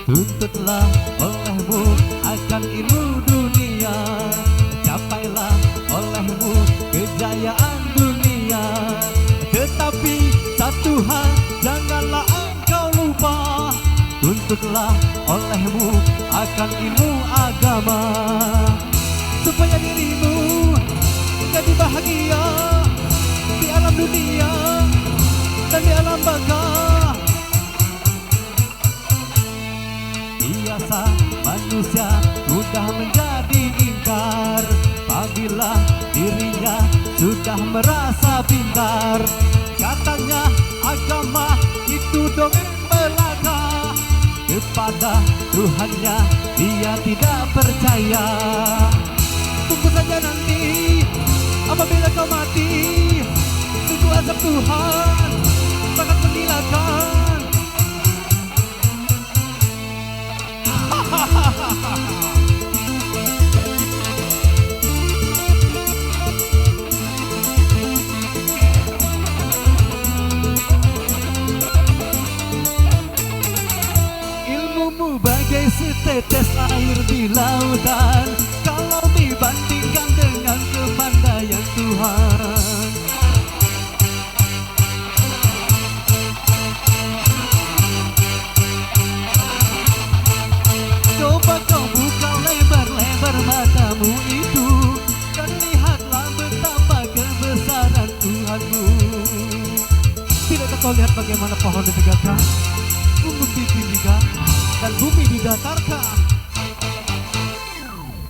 Tuntutlah olehmu akan ilmu dunia, capailah olehmu kejayaan dunia. Tetapi satu hal janganlah engkau lupa, tuntutlah olehmu akan ilmu agama, supaya dirimu jadi bahagia di alam dunia dan di alam baka. Biasa manusia mudah menjadi ingkar apabila dirinya sudah merasa pintar. Katanya agama itu dongeng belaka, kepada Tuhannya dia tidak percaya. Tunggu saja nanti apabila kau mati, tunggu azab Tuhan sangat menggilangkan. Ilmumu bagai setetes air di lautan, kalau dibandingkan dengan kepandaian Tuhan. Coba kau buka lebar-lebar matamu itu, dan lihatlah betapa kebesaran Tuhanmu. Tidakkah kau lihat bagaimana pohon ditegakkan, gunung ditinggikan, dan bumi didatarkan?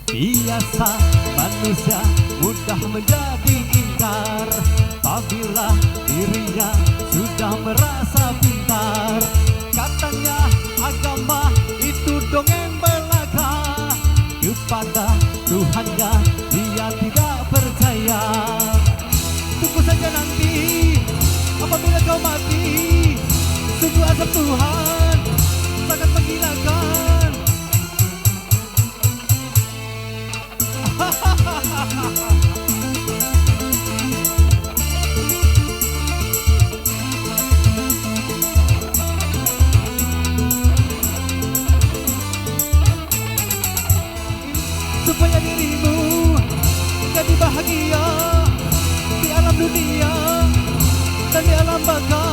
Biasa manusia mudah menjadi ingkar apabila dirinya sudah merasa pintar. Katanya agama itu dongeng belaka, kepada Tuhannya dia tidak percaya. Tunggu saja nanti apabila kau mati, tunggu azab Tuhan sangat menggilangkan. Supaya dirimu jadi bahagia di alam dunia dan di alam baka.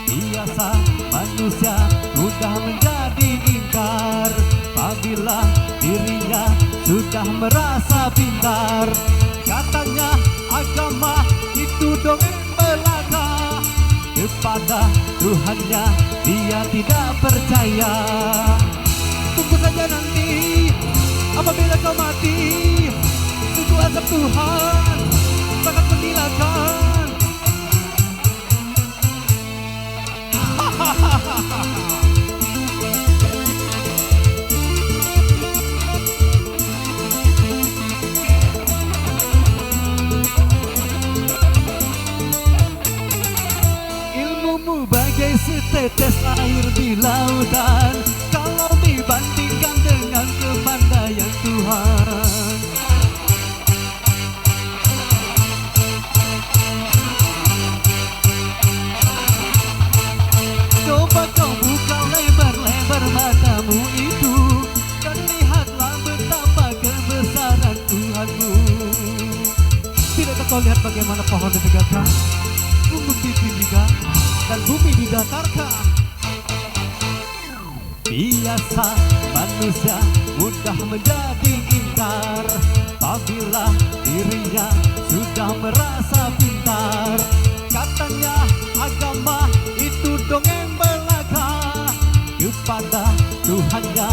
Biasa manusia mudah menjadi ingkar apabila dirinya sudah merasa pintar. Katanya agama itu dongeng belaka, kepada Tuhannya dia tidak percaya. Tunggu saja nanti apabila kau mati, tunggu azab Tuhan sangat menggilangkan. Ilmumu bagai setetes air di lautan, kalau dibandingkan dengan kepandaian Tuhan. Coba kau buka lebar-lebar matamu itu, dan lihatlah betapa kebesaran Tuhanmu. Tidakkah kau lihat bagaimana pohon ditegakkan, gunung ditinggikan, dan bumi didatarkan? Biasa manusia mudah menjadi ingkar apabila dirinya sudah merasa pintar. Katanya agama itu dongeng belaka, kepada Tuhannya